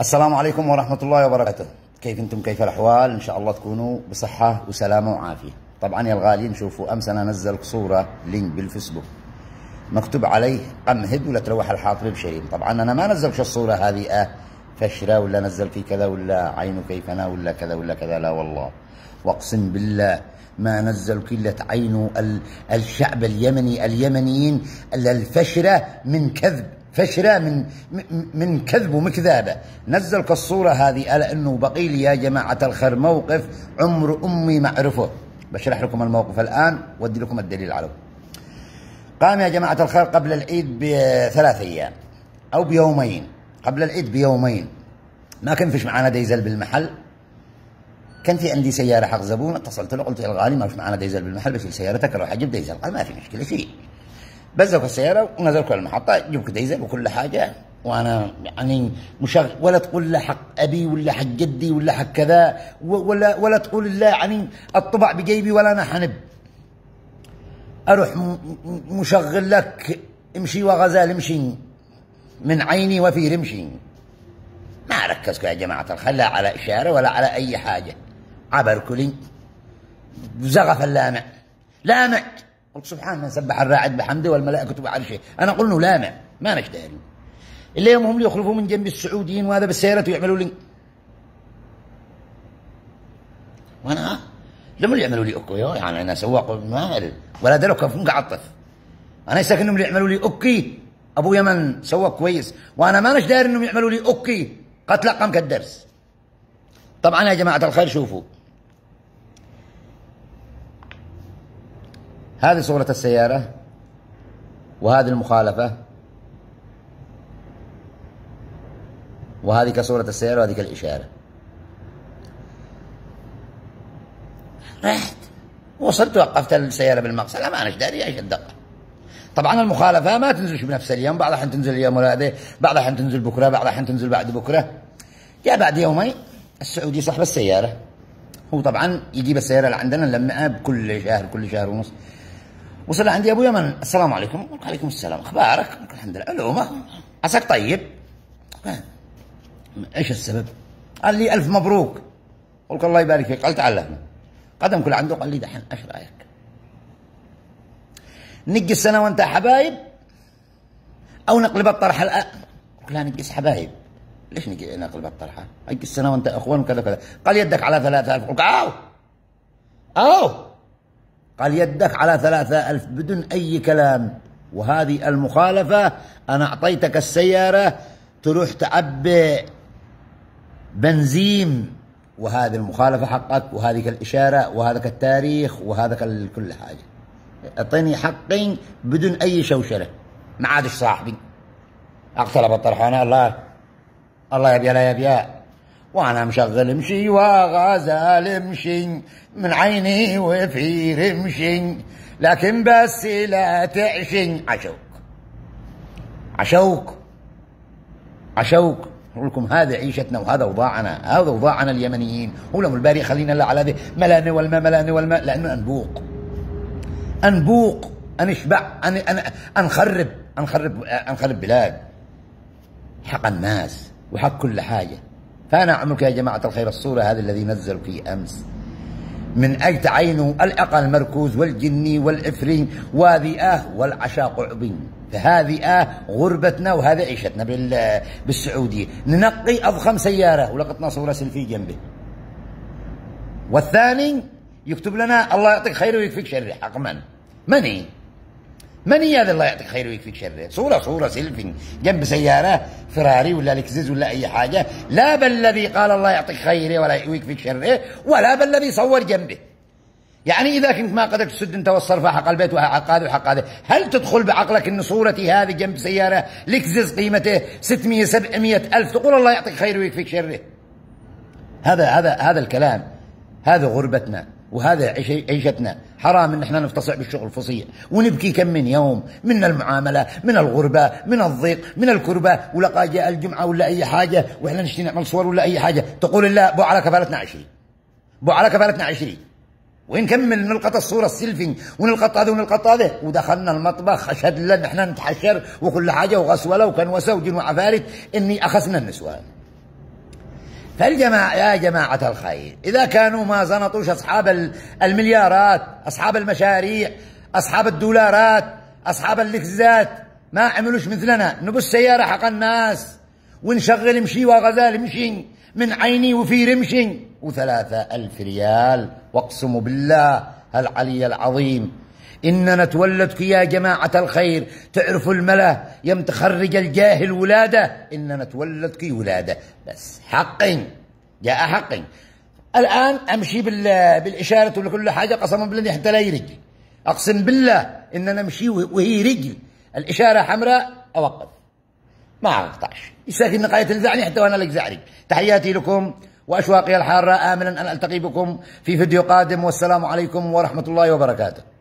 السلام عليكم ورحمة الله وبركاته. كيف انتم؟ كيف الأحوال؟ إن شاء الله تكونوا بصحة وسلامة وعافية. طبعا يا الغاليين شوفوا، أمس أنا نزلت صورة لينك بالفيسبوك مكتوب عليه قمهد ولا تروح الحاطب بشريم. طبعا أنا ما نزلت الصورة هذه فشرة ولا نزل في كذا ولا عينه كيفنا ولا كذا ولا كذا، لا والله واقسم بالله ما نزل كلة عينه الشعب اليمنيين الفشرة من كذب، فشرة من كذب ومكذابة. نزل الصورة هذه على انه بقي لي يا جماعة الخير موقف عمر امي ما اعرفه. بشرح لكم الموقف الان وادي لكم الدليل عليه. قام يا جماعة الخير قبل العيد ب3 ايام او بيومين، قبل العيد بيومين ما كان فيش معانا ديزل بالمحل. كان في عندي سيارة حق زبون، اتصلت له قلت يا الغالي ما فيش معانا ديزل بالمحل، بشيل سيارتك اروح اجيب ديزل. قال ما في مشكلة شيء. بزق السيارة ونزلت على المحطة جبت ديزل وكل حاجة، وانا يعني مشغل. ولا تقول له حق ابي ولا حق جدي ولا حق كذا، ولا تقول الله يعني الطبع بجيبي ولا انا حنب. اروح مشغل لك امشي وغزال امشي من عيني وفي رمشي. ما ركزكم يا جماعة الخير لا على اشارة ولا على اي حاجة. عبر كلي زغف اللامع لامع. قلت سبحان من سبح الراعد بحمده والملائكة بعرشه. انا اقول له لامع ما نش داري. اللي يومهم لي يخلفوا من جنب السعوديين وهذا بالسيارة ويعملوا لي، وانا لما يعملوا لي اوكي يعني انا سواق مال ولا دلوك فنق عطف. انا يسكن انهم يعملوا لي اوكي. ابو يمن سواق كويس وانا ما نش داري انهم يعملوا لي اوكي. قد لقم كالدرس. طبعا يا جماعة الخير شوفوا، هذه صورة السيارة وهذه المخالفة، وهذه كصورة السيارة وهذه كالإشارة. رحت وصلت وقفت السيارة بالمقصد، ما أنا داري ايش الدقة. طبعا المخالفة ما تنزلش بنفس اليوم، بعضها حين تنزل اليوم ولا بعضها حين تنزل بكرة، بعضها حين تنزل بعد بكرة. جاء بعد يومين السعودي صاحب السيارة، هو طبعا يجيب السيارة لعندنا نلمعها بكل شهر كل شهر ونص. وصل عندي ابو يمن، السلام عليكم. وعليكم السلام، اخبارك؟ الحمد لله. علومه عساك طيب؟ ايش السبب؟ قال لي الف مبروك. قلت الله يبارك فيك. قال تعال هنا. قدم كل عنده. قال لي دحين ايش رايك؟ نقي السنه وانت حبايب او نقلب الطرحه الان؟ قلت لا نقيس حبايب. ليش نقلب الطرحه؟ نقي السنه وانت اخوان وكذا كذا. قال يدك على 3000. قلت أو قال يدك على 3000 بدون أي كلام. وهذه المخالفة أنا أعطيتك السيارة تروح تعبي بنزين، وهذه المخالفة حقك، وهذه الإشارة، وهذا التاريخ، وهذا كل حاجة. أعطيني حقي بدون أي شوشرة. ما عادش صاحبي. أقتلب الطرحة أنا الله يبيا لا يبيا، وانا مشغل امشي وغزال امشي من عيني وفي رمشي، لكن بس لا تعشي. عشوك اقول لكم هذه عيشتنا وهذا وضاعنا، هذا وضاعنا اليمنيين. ولهم الباري خلينا الله على ذي ملاني والماء لانه انبوق انشبع انخرب بلاد حق الناس وحق كل حاجه. فأنا أعملك يا جماعة الخير الصورة هذه الذي نزل في أمس من أجل عينه الأقل المركوز والجني والعفرين وهذه والعشاق عبين. فهذه غربتنا وهذه عيشتنا بالسعودية. ننقي أضخم سيارة ولقطنا صورة سيلفي جنبه، والثاني يكتب لنا الله يعطيك خير ويكفيك شر. حق مني هذا الله يعطيك خير ويكفيك شره. صورة سيلفي جنب سيارة فراري ولا لكزز ولا أي حاجة. لا بالذي قال الله يعطيك خيره ولا يكفيك شره، ولا بالذي صور جنبه. يعني إذا كنت ما قدرت تسد أنت والصرفة حق البيت وحق هذا وحق هذا، هل تدخل بعقلك أن صورتي هذه جنب سيارة لكزز قيمته 600 700 ألف تقول الله يعطيك خير ويكفيك شره؟ هذا الكلام. هذا غربتنا وهذا عيشتنا. حرام ان احنا نفتصع بالشغل فصيع ونبكي كم من يوم من المعامله، من الغربه، من الضيق، من الكربه، ولقى جاء الجمعه ولا اي حاجه واحنا نشتي نعمل صور ولا اي حاجه تقول لا بو على كفالتنا 20 بو على كفالتنا 20. ونكمل نلقط الصوره السيلفي ونلقط هذا ونلقط هذا. ودخلنا المطبخ اشهد لنا احنا نتحشر وكل حاجه وغسوله وكنوسه وجن وعفارت اني اخذنا النسوان. فالجماعة يا جماعة الخير، إذا كانوا ما زنطوش أصحاب المليارات، أصحاب المشاريع، أصحاب الدولارات، أصحاب اللكزات، ما عملوش مثلنا نبص سيارة حق الناس ونشغل مشي وغزال مشي من عيني وفي رمشي و3000 ريال، واقسم بالله العلي العظيم إننا تولدك يا جماعة الخير. تعرفوا الملا يم تخرج الجاهل ولادة، إننا تولدك ولادة، بس حق جاء حق. الآن أمشي بالإشارة ولا كل حاجة، قسما بالله حتى لا يرجل، أقسم بالله إننا نمشي وهي رجل الإشارة حمراء أوقف ما أقطعش، يساكن نقاية الزعني حتى وأنا لك زعري. تحياتي لكم وأشواقي الحارة، آملا أن ألتقي بكم في فيديو قادم، والسلام عليكم ورحمة الله وبركاته.